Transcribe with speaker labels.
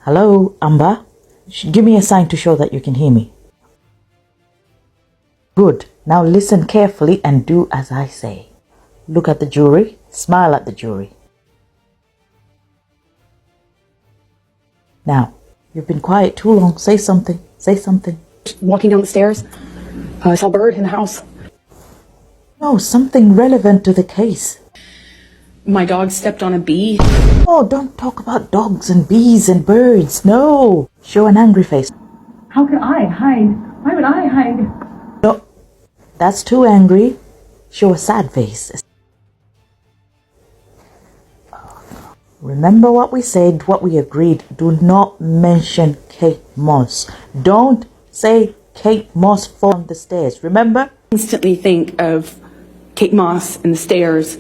Speaker 1: Hello, Amber? Give me a sign to show that you can hear me. Good. Now listen carefully and do as I say. Look at the jury. Smile at the jury. Now, you've been quiet too long. Say something. Say something.
Speaker 2: Walking down the stairs, I saw a bird in the house.
Speaker 1: No, something relevant to the case.
Speaker 2: My dog stepped on a bee.
Speaker 1: Oh, don't talk about dogs and bees and birds. No. Show an angry face.
Speaker 2: How could I hide? Why would I hide?
Speaker 1: No, that's too angry. Show a sad face. Remember what we said, what we agreed. Do not mention Kate Moss. Don't say Kate Moss from the stairs. Remember?
Speaker 2: Instantly think of Kate Moss and the stairs.